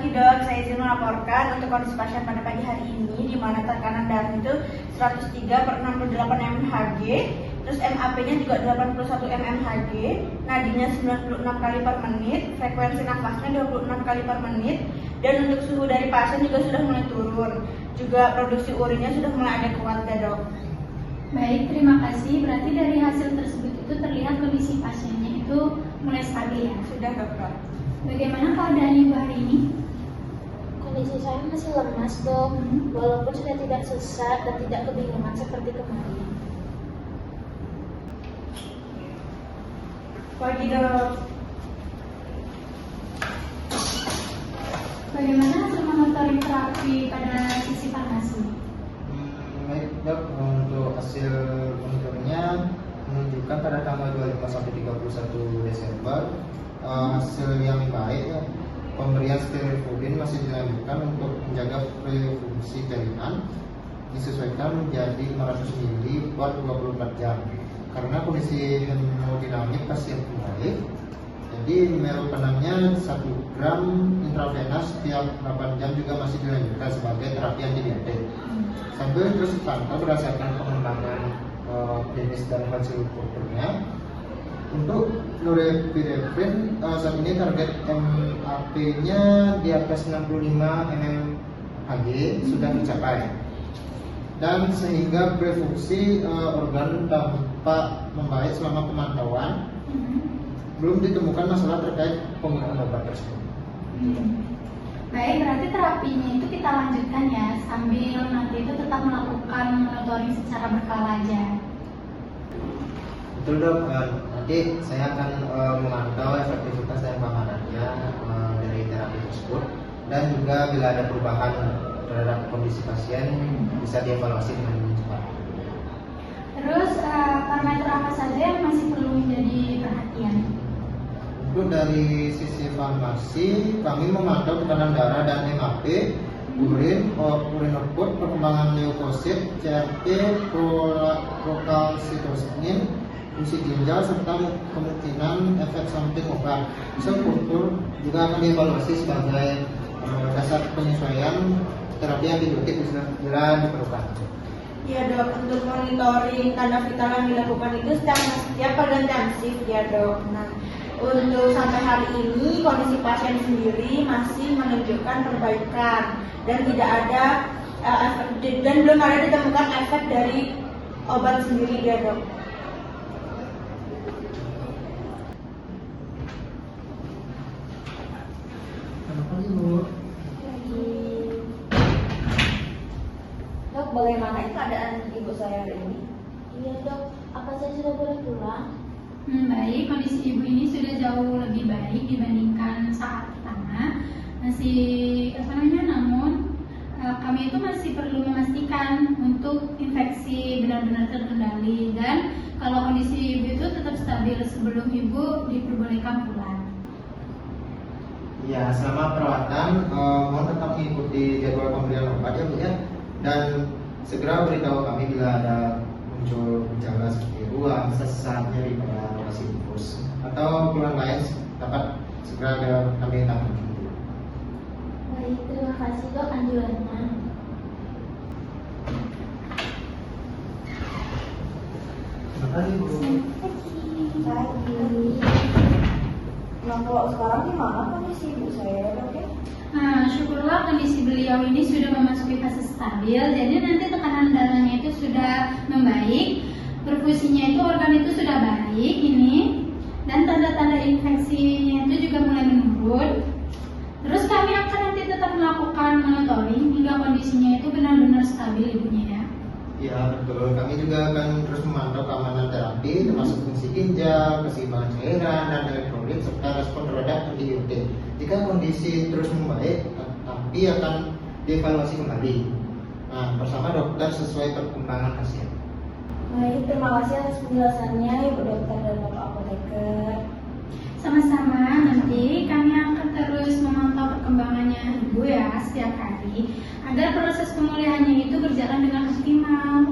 pagi dok, saya izin melaporkan untuk kondisi pasien pada pagi hari ini di mana tekanan darah itu 103/68 mmHg, terus MAP-nya juga 81 mmHg, nadinya 96 kali per menit, frekuensi nafasnya 26 kali per menit, dan untuk suhu dari pasien juga sudah mulai turun, juga produksi urinnya sudah mulai adekuat ya dok. Baik, terima kasih. Berarti dari hasil tersebut itu terlihat kondisi pasiennya itu mulai stabil ya? Sudah dokter. Bagaimana keadaan ibu hari ini? Kondisi saya masih lemas dok, walaupun sudah tidak sesat dan tidak kebingungan seperti kemarin. Pagi dok. Bagaimana hasil monitoring terapi pada sisi farmasi? Baik dok, untuk hasil monitoringnya menunjukkan pada tanggal 25 sampai 31 Desember hasil yang baik ya. Pemberian steroid masih dilanjutkan untuk menjaga fungsi jaringan, disesuaikan menjadi 500 ml per 24 jam. Karena kondisi hemodinamik pasien baik, jadi numero penangnya 1 gram intravenous setiap 8 jam juga masih dilanjutkan sebagai terapi antibiotik. Sambil terus dipantau berdasarkan pengembangan klinis dan hasil kulturnya. Untuk norepinephrine saat ini target MAP-nya di atas 65 mmHg sudah tercapai, dan sehingga berfungsi organ tampak membaik selama pemantauan. Belum ditemukan masalah terkait penggunaan obat tersebut. Baik, berarti terapinya itu kita lanjutkan ya, sambil nanti itu tetap melakukan monitoring secara berkala aja. Betul dok, nanti saya akan memantau efektivitas dan keamanannya dari terapi tersebut, dan juga bila ada perubahan terhadap kondisi pasien bisa dievaluasi dengan cepat. Terus parameter apa saja yang masih perlu menjadi perhatian? Untuk dari sisi farmasi, kami memantau tekanan darah dan MAP, urin output, perkembangan leukosit, CRP, prokalsitosinin, fungsi ginjal, serta kemungkinan efek samping obat. Hasil kultur juga akan dievaluasi sebagai dasar penyesuaian terapi antibiotik bila diperlukan. Iya dok, untuk monitoring tanda vital yang dilakukan itu setiap pergantian shift ya dok. Nah, untuk sampai hari ini kondisi pasien sendiri masih menunjukkan perbaikan dan tidak ada dan belum ada ditemukan efek dari obat sendiri ya dok. Dok, bagaimana keadaan ibu saya hari ini? Iya dok, apa saya sudah boleh pulang? Baik, kondisi ibu ini sudah jauh lebih baik dibandingkan saat pertama. Namun kami itu masih perlu memastikan untuk infeksi benar-benar terkendali, dan kalau kondisi ibu itu tetap stabil sebelum ibu diperbolehkan pulang. Ya, selama perawatan mohon tetap mengikuti jadwal pemberian obat ya Bu ya, dan segera beritahu kami bila ada muncul gejala seperti ruam, sesak, nyeri pada lokasi infus atau keluhan lain dapat segera kami tangani. Baik, terima kasih dok anjurannya. Terima kasih Bu. Pagi. Nah kalau sekarang gimana kondisi ibu saya dok ya? Syukurlah kondisi beliau ini sudah memasuki fase stabil, jadi nanti tekanan darahnya itu sudah membaik, perfusinya itu organ itu sudah baik ini, dan tanda-tanda infeksinya itu juga mulai menurun. Terus kami akan nanti tetap melakukan monitoring hingga kondisinya itu benar-benar stabil ibunya ya. Ya betul, kami juga akan terus memantau keamanan terapi termasuk fungsi ginjal, keseimbangan cairan dan elektrolit serta respon terhadap antibiotik. Jika kondisi terus membaik, tapi akan dievaluasi kembali. Nah, bersama dokter sesuai perkembangan pasien. Baik, terima kasih atas penjelasannya ibu dokter dan bapak apoteker. Sama-sama, nanti kami akan terus memantau perkembangannya ibu ya setiap hari agar proses pemulihannya itu berjalan dengan optimal.